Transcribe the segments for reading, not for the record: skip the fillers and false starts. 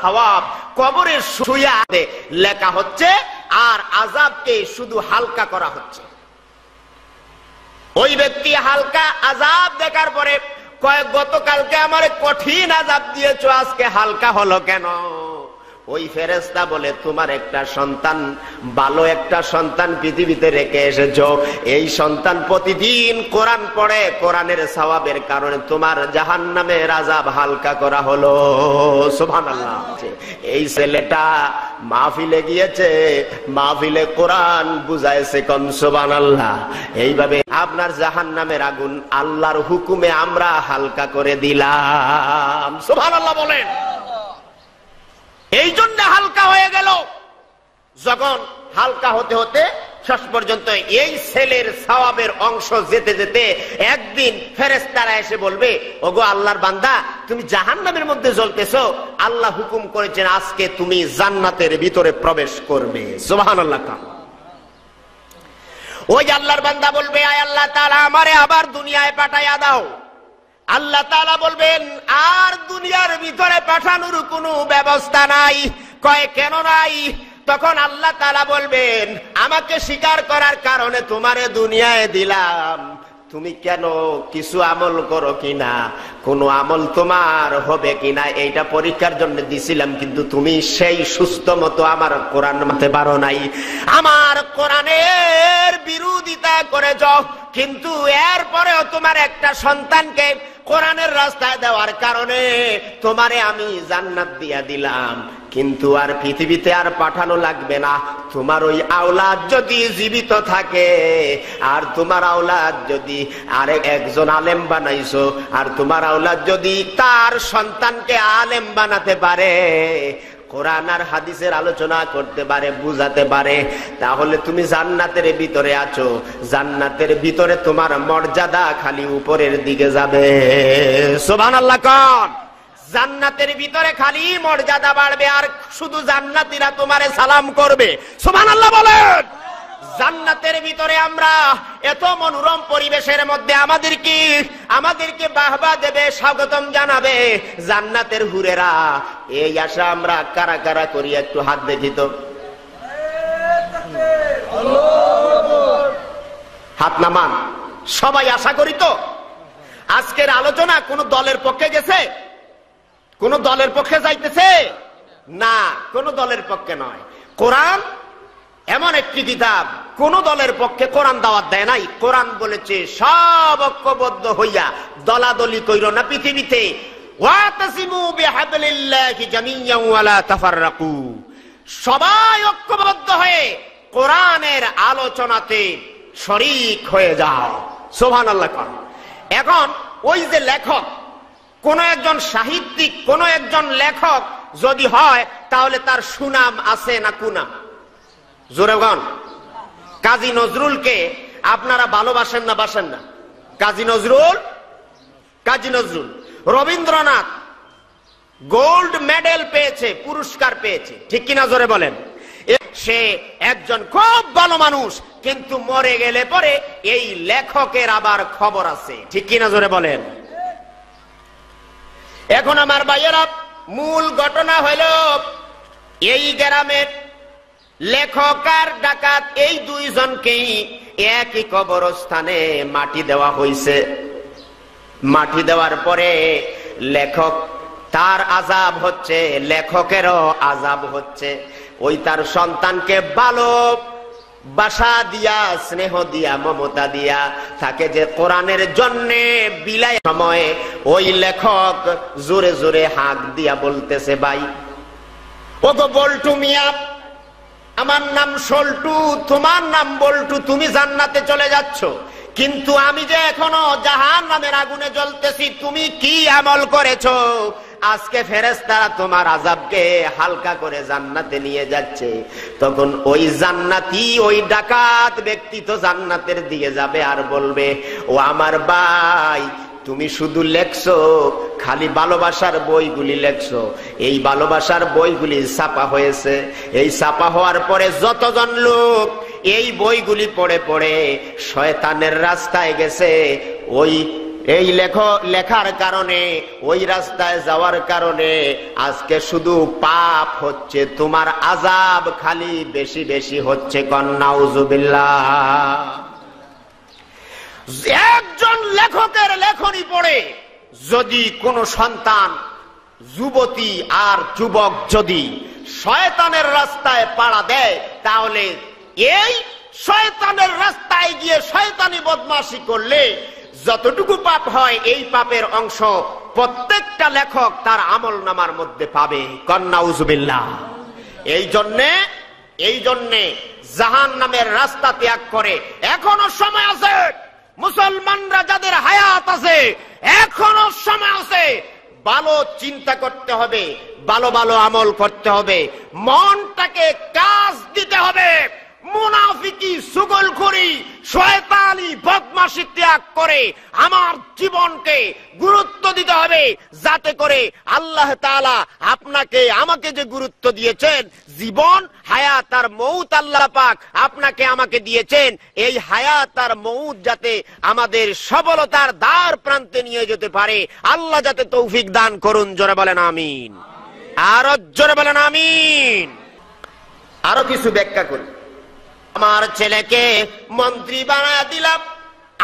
সওয়াব কবরে শুয়ে লেখা হচ্ছে, আর আযাবকে শুধু হালকা করা হচ্ছে। ওই ব্যক্তি হালকা আযাব দেখার পরে কয়, গতকালকে আমার কঠিন আযাব দিয়েছো, আজকে হালকা হলো কেন? ওই ফেরেশতা বলে, তোমার একটা সন্তান, ভালো একটা সন্তান পৃথিবীতে রেখে এসেছো, এই সন্তান প্রতিদিন কোরআন পড়ে, কোরআনের সওয়াবের কারণে তোমার জাহান্নামের আযাব হালকা করা হলো। সুবহানাল্লাহ। এই ছেলেটা মাহফিলে গিয়েছে, মাহফিলে কোরআন বুঝাইছে, কোন সুবহানাল্লাহ। এইভাবে আপনার জাহান্নামের আগুন আল্লাহর হুকুমে আমরা হালকা করে দিলাম। সুবহানাল্লাহ বলেন। এই জন্য হালকা হয়ে গেল। যখন হালকা হতে হতে শেষ পর্যন্ত এই ছেলের সওয়াবের অংশ যেতে যেতে একদিন ফেরেশতারা এসে বলবে, ওগো আল্লাহর বান্দা, তুমি জাহান্নামের মধ্যে জ্বলতেছো, আল্লাহ হুকুম করেছেন আজকে তুমি জান্নাতের ভিতরে প্রবেশ করবে। সুবহানাল্লাহ। ওই আল্লাহর বান্দা বলবে, আয় আল্লাহ তাআলা, আমারে আবার দুনিয়ায় পাঠাইয়া দাও। আল্লাহ তাআলা বলবেন, আর দুনিয়ার ভিতরে পাঠানোর কোনো ব্যবস্থা নাই। কয়, কেন নাই? তখন আল্লাহ তাআলা বলবেন, আমাকে স্বীকার করার কারণে তোমারে দুনিয়ায় দিলাম, তুমি কেন কিছু আমল করো কিনা, কোন আমল তোমার হবে কিনা, এইটা পরীক্ষার জন্য দিছিলাম। কিন্তু তুমি সেই সুস্থ মতো আমার কোরআন মানতে পারো নাই, আমার কোরআনের বিরোধিতা করেছ। কিন্তু এরপরেও তোমার একটা সন্তানকে কোরআনের রাস্তায় দেওয়ার কারণে তোমারে আমি জান্নাত দিয়া দিলাম, কিন্তু আর পৃথিবীতে আর পাঠানো লাগবে না। তোমার ওই আওলাদ যদি জীবিত থাকে, আর তোমার আওলাদ যদি আরেক একজন আলেম বানাইছো, আর তোমার আওলাদ যদি তার সন্তানকে আলেম বানাতে পারে, কোরআন আর হাদিসের আলোচনা করতে পারে, বুঝাতে পারে, তাহলে তুমি জান্নাতের ভিতরে আছো। জান্নাতের ভিতরে তোমার মর্যাদা খালি উপরের দিকে যাবে। সুবহানাল্লাহ। কোন জান্নাতের ভিতরে খালি মর্যাদা বাড়বে, আর শুধু জান্নাতীরা তোমারে সালাম করবে। সুবহানাল্লাহ বলেন। জান্নাতের ভিতরে আমরা এত মনোরম পরিবেশের মধ্যে আমাদেরকে বাহবা দেবে, স্বাগতম জানাবে জান্নাতের হুরেরা। এই আশা আমরা কারা কারা করি, একটু হাত দেখি তো, হাত নামান। সবাই আশা করি তো। আজকের আলোচনা কোন দলের পক্ষে গেছে, কোন দলের পক্ষে যাইতেছে না, কোন দলের পক্ষে নয়। কোরআন এমন একটি কিতাব, কোন দলের পক্ষে কোরআন দাওয়াত দেয় নাই। কোরআন বলেছে সব ঐক্যবদ্ধ হইয়া দলাদলি কইরো না পৃথিবীতে, ওয়াতাসিমু বিহাবলিল্লাহি জামিয়ান ওয়া লা তাফাররাকু, সবাই ঐক্যবদ্ধ হয়ে কোরআনের আলোচনাতে শরীক হয়ে যাও। সুবহানাল্লাহ। এখন ওই যে লেখক, কোন একজন সাহিত্যিক, কোন একজন লেখক যদি হয়, তাহলে তার সুনাম আছে না কুনাম? জোরেগণ। কাজী নজরুলকে আপনারা ভালোবাসেন না বাসেন না? কাজী নজরুল, রবীন্দ্রনাথ গোল্ড মেডেল পেয়েছে, পুরস্কার পেয়েছে, ঠিক কিনা জোরে বলেন? সে একজন খুব ভালো মানুষ, কিন্তু মরে গেলে পরে এই লেখকের আবার খবর আছে, ঠিক কিনা জোরে বলেন? এখন আমার ভাইয়েরা, মূল ঘটনা হইল এই গ্রামের লেখক আর ডাকাত, এই দুইজনকেই একই কবরস্থানে মাটি দেওয়া হয়েছে। মাটি দেওয়ার পরে লেখক, তার আযাব হচ্ছে, লেখকেরও আযাব হচ্ছে। ওই তার সন্তানকে ভালো বাসা দিয়া, স্নেহ দিয়া, মমতা দিয়া তাকে যে কোরআনের জন্যে বিলাই সময়, ওই লেখক জোরে জোরে হাঁক দিয়া বলতেছে, ভাই ও তো বল্টু মিয়া, আমার নাম সল্টু, তোমার নাম বল্টু, তুমি জান্নাতে চলে যাচ্ছ, কিন্তু আমি যে এখনো জাহান্নামের আগুনে জ্বলতেছি, তুমি কি আমল করেছো? আজকে ফেরেশতারা তোমার আযাবকে হালকা করে জান্নাতে নিয়ে যাচ্ছে। তখন ওই জান্নাতি, ওই ডাকাত ব্যক্তি তো জান্নাতের দিকে যাবে আর বলবে, ও আমার ভাই, তুমি শুধু লেখছো, খালি ভালোবাসার বইগুলি লেখছো, এই ভালোবাসার বইগুলি ছাপা হয়েছে। এই ছাপা হওয়ার পরে যতজন লোক এই বইগুলি পড়ে পড়ে শয়তানের রাস্তায় গেছে, ওই এই লেখার কারণে, ওই রাস্তায় যাওয়ার কারণে আজকে শুধু পাপ হচ্ছে, তোমার আযাব খালি বেশি বেশি হচ্ছে। নাউযুবিল্লাহ। একজন লেখকের লেখনী পড়ে যদি কোন সন্তান, যুবতী আর যুবক যদি শয়তানের রাস্তায় পাড়া দেয়, তাহলে এই শয়তানের রাস্তায় গিয়ে শয়তানি বদমাশি করলে যতটুকু পাপ হয়, এই পাপের অংশ প্রত্যেকটা লেখক তার আমলনামার মধ্যে পাবে। নাউযুবিল্লাহ। এই জন্যে জাহান্নামের রাস্তা ত্যাগ করে এখনো সময় আছে। মুসলমানরা যাদের হায়াত আছে, এখনো সময় আছে। ভালো চিন্তা করতে হবে, ভালো ভালো আমল করতে হবে, মনটাকে কাজ দিতে হবে। মুনাফিকি, সুগলখুরি, শয়তানি বদমাশি ত্যাগ করে আমার জীবনকে গুরুত্ব দিতে হবে, যাতে করে আল্লাহ তাআলা আপনাকে আমাকে যে গুরুত্ব দিয়েছেন, জীবন, হায়াত আর মৌত আল্লাহ পাক আপনাকে আমাকে দিয়েছেন, এই হায়াত আর মৌত যাতে আমাদের সফলতার দ্বার প্রান্তে নিয়ে যেতে পারে, আল্লাহ যাতে তৌফিক দান করুন। জোরে বলেন আমিন। আরো জোরে বলেন আমিন। আরো কিছু ব্যাখ্যা করি। আমার ছেলেকে মন্ত্রী বানায় দিলাম,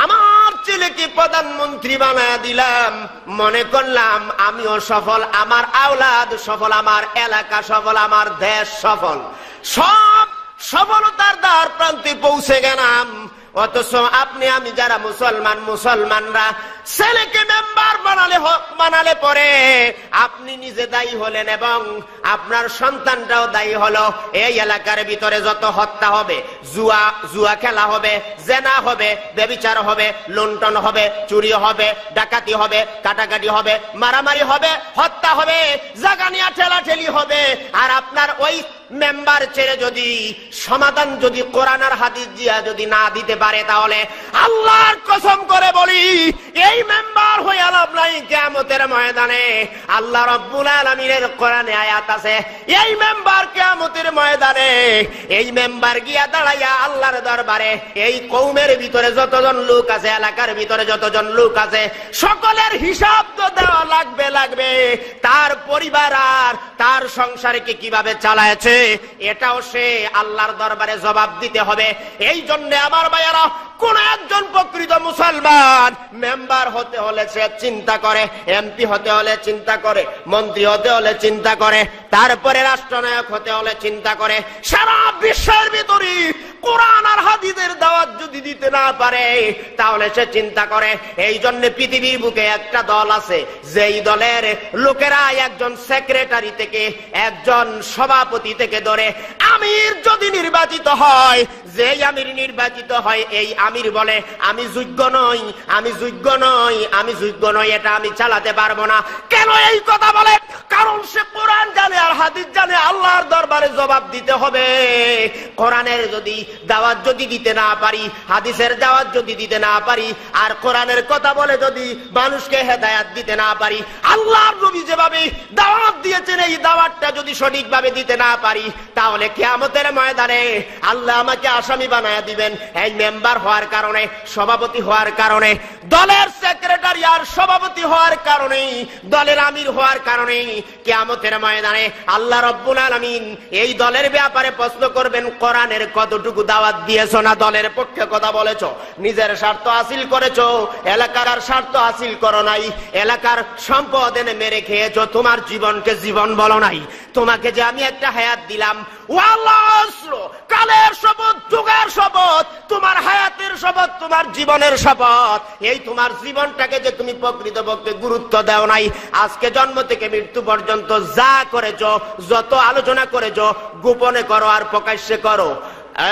আমার ছেলেকে প্রধানমন্ত্রী বানায় দিলাম, মনে করলাম আমিও সফল, আমার আওলাদ সফল, আমার এলাকা সফল, আমার দেশ সফল, সব সফলতার দ্বার প্রান্তে পৌঁছে গেলাম। অথচ আপনি আমি যারা মুসলমানরা ছেলেকে মেম্বার বানালে পরে আপনি নিজে দায়ী হলেন এবং আপনার সন্তানটাও দায়ী হলো। এই এলাকার ভিতরে যত হত্যা হবে, জুয়া খেলা হবে, জেনা হবে, ব্যভিচার হবে, লুণ্ঠন হবে, চুরি হবে, ডাকাতি হবে, কাটাকাটি হবে, মারামারি হবে, হত্যা হবে, জাগানিয়া ঠেলাঠেলি হবে। আর আপনার ওই মেম্বার ছেড়ে যদি সমাধান যদি কোরআন আর হাদিস দিয়া যদি না দিতে পারে, তাহলে আল্লাহর কসম করে বলি এই মেম্বার হয়ে লাভ নাই। কিয়ামতের ময়দানে আল্লাহ রাব্বুল আলামিনের কোরআনে আয়াত আছে, এই মেম্বার কিয়ামতের ময়দানে এই মেম্বার গিয়া দাঁড়াইয়া আল্লাহর দরবারে এই কওমের ভিতরে যতজন লোক আছে, এলাকার ভিতরে যতজন লোক আছে, সকলের হিসাব তো দেওয়া লাগবে। তার পরিবার আর তার সংসারকে কিভাবে চালায়েছে এটাও সে আল্লাহর দরবারে জবাব দিতে হবে। এই জন্য আমার ভাইয়েরা, কোন একজন প্রকৃত মুসলমান মেম্বার হতে হলে সে চিন্তা করে, এমপি হতে হলে চিন্তা করে, মন্ত্রী হতে হলে চিন্তা করে, তারপরে রাষ্ট্রনায়ক হতে হলে চিন্তা করে। সারা বিশ্বের ভিতরে কোরআন আর হাদিসের দাওয়াত যদি দিতে না পারে, তাহলে সে চিন্তা করে। এই জন্য পৃথিবীর বুকে একটা দল আছে, যেই দলের লোকেরা একজন সেক্রেটারি থেকে, একজন সভাপতি থেকে ধরে আমির যদি নির্বাচিত হয়, যেই আমির নির্বাচিত হয়, এই আমির বলে আমি যোগ্য নই, আমি যোগ্য নই, আমি যোগ্য নই, এটা আমি চালাতে পারবো না। কেন এই কথা বলে? কারণ সে কোরআন জানে আর হাদিস জানে, আল্লাহর দরবারে জবাব দিতে হবে। কোরআনের যদি দাওয়াত যদি দিতে না পারি, হাদিসের দাওয়াত যদি দিতে না পারি, আর কোরআনের কথা বলে যদি মানুষকে হেদায়েত দিতে না পারি, আল্লাহর নবী যেভাবে দাওয়াত দিয়েছেন এই দাওয়াতটা যদি সঠিকভাবে দিতে না পারি, তাহলে কিয়ামতের ময়দানে আল্লাহ আমাকে আসামি বানায় দিবেন। এই মেম্বার হওয়ার কারণে, সভাপতি হওয়ার কারণে, দলের সেক্রেটারি আর সভাপতি হওয়ার কারণে, দলের আমির হওয়ার কারণে কিয়ামতের ময়দানে আল্লাহ রাব্বুল আলামিন এই দলের ব্যাপারে প্রশ্ন করবেন, কোরআনের কতটুকু দাওয়াত দিয়েছো না দলের পক্ষে কথা বলেছো, নিজের স্বার্থ হাসিল করেছো, এলাকার আর স্বার্থ হাসিল করো নাই, এলাকার সম্পদ এনে মেরে খেয়েছো, তোমার জীবনকে জীবন বলো নাই। তোমাকে যে আমি একটা হায়াত দিলাম, কালের শপথ, যুগের শপথ, তোমার হায়াতের শপথ, তোমার জীবনের শপথ, এই তোমার জীবনটাকে যে তুমি প্রকৃতপক্ষে গুরুত্ব দাও নাই। আজকে জন্ম থেকে মৃত্যু পর্যন্ত যা করেছো, যত আলোচনা করেছো, গোপনে করো আর প্রকাশ্যে করো,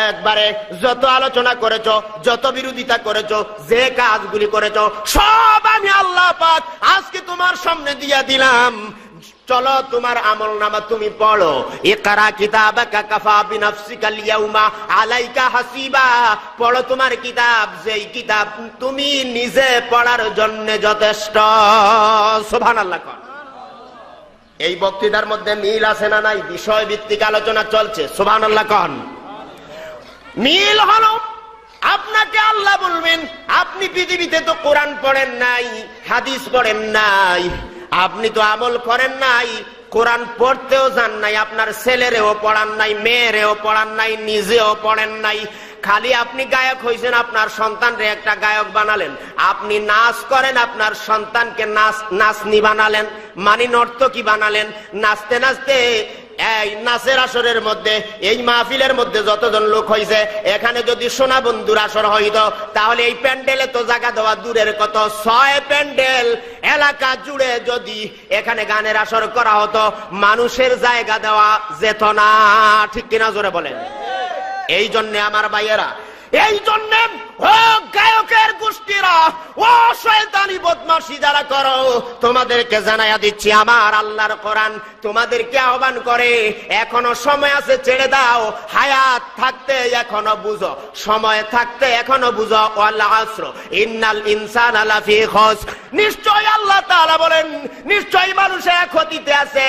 একবারে যত আলোচনা করেছো, যত বিরোধিতা করেছো, যে কাজগুলি করেছো, সব আমি আল্লাহ পাক আজকে তোমার সামনে দিয়া দিলাম। চলো তোমার আমলনামা তুমি পড়ো। ইকরা কিতাবাকা কাফা বিনাফসিকাল ইয়াউমা আলাইকা হাসিবা। পড়ো তোমার কিতাব, যেই কিতাব তুমি নিজে পড়ার জন্য যথেষ্ট। সুবহানাল্লাহ। এই বক্তৃতার মধ্যে মিল আছে না নাই? বিষয় ভিত্তিক আলোচনা চলছে। সুবহানাল্লাহ। মিল হলো আপনাকে আল্লাহ বলবেন আপনি পৃথিবীতে তো কোরআন পড়েন নাই, হাদিস পড়েন নাই, আপনি তো আমল করেন নাই, কোরআন পড়তেও জান নাই, আপনার ছেলেরেও পড়ান নাই, মেয়েরেও পড়ান নাই, নিজেও পড়েন নাই, খালি আপনি গায়ক হয়েছেন, আপনার সন্তানরে একটা গায়ক বানালেন, আপনি নাচ করেন, আপনার সন্তানকে নাচনি বানালেন, মানি নর্তকী বানালেন। নাচতে নাচতে এই নাচের আসরের মধ্যে, এই মাহফিলের মধ্যে যতজন লোক হয়েছে, এখানে যদি সোনা বন্ধুর আসর হইত তাহলে এই প্যান্ডেলে তো জায়গা দেওয়া দূরের কত, 6 প্যান্ডেল এলাকা জুড়ে যদি এখানে গানের আসর করা হতো, মানুষের জায়গা দেওয়া যেত না। ঠিক কিনা জোরে বলেন? এই জন্য আমার ভাইয়েরা, এই জন্য ও গায়কের গোষ্ঠীরা, ও শয়তানি বদমাশি যারা করো, তোমাদেরকে জানাইয়া দিচ্ছি আমার আল্লাহর কোরআন তোমাদেরকে আহ্বান করে, এখনো সময় আছে, ছেড়ে দাও। হায়াত থাকতে এখনো বুঝো, সময় থাকতে এখনো বুঝো। ওয়াল আসর ইন্নাল ইনসানা লাফি খুসর, নিশ্চয় আল্লাহ তাআলা বলেন নিশ্চয় মানুষ ক্ষতিতে আছে,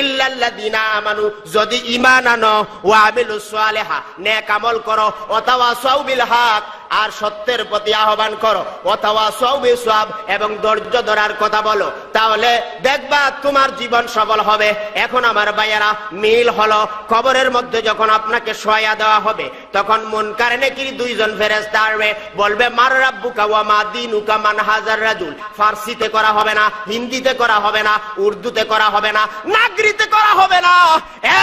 ইল্লাল্লাযিনা আমানু, যদি ঈমান আনো, ওয়া আমিলুস সালিহা, নেক আমল করো, ওয়া তাওয়াসাউ বিল হক, আর সত্যের প্রতি আহ্বান করো, ওয়াতাওয়াসাউ বিসওয়াব, এবং ধৈর্য ধরার কথা বলো, তাহলে দেখবা তোমার জীবন সফল হবে। এখন আমার ভাইয়েরা, মিল হলো কবরের মধ্যে যখন আপনাকে শোয়া দেওয়া হবে, তখন মুনকার নেকির 2 জন ফেরেশতা আসবে, বলবে মার রাব্বুকা ওয়া মা দীনুকা মান হাজার রাজুল। ফার্সিতে করা হবে না, হিন্দিতে করা হবে না, উর্দুতে করা হবে না, নাগরিতে করা হবে না,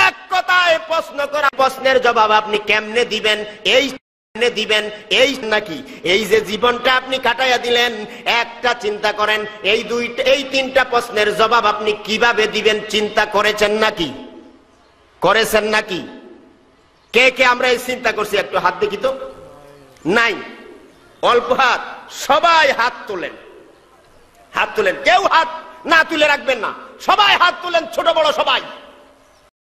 এক কথায় প্রশ্ন করা, প্রশ্নের জবাব আপনি কেমনে দিবেন, এই দিবেন, এই নাকি এই যে জীবনটা আপনি কাটাইয়া দিলেন, একটা চিন্তা করেন, এই 3টা প্রশ্নের জবাব আপনি কিভাবে দিবেন চিন্তা করেছেন নাকি? করেছেন নাকি? কে কে আমরা এই চিন্তা করছি? একটু হাত দেখি তো। নাই, অল্প হাত। সবাই হাত তোলেন, হাত তোলেন, কেউ হাত না তুলে রাখবেন না, সবাই হাত তোলেন, ছোট বড় সবাই।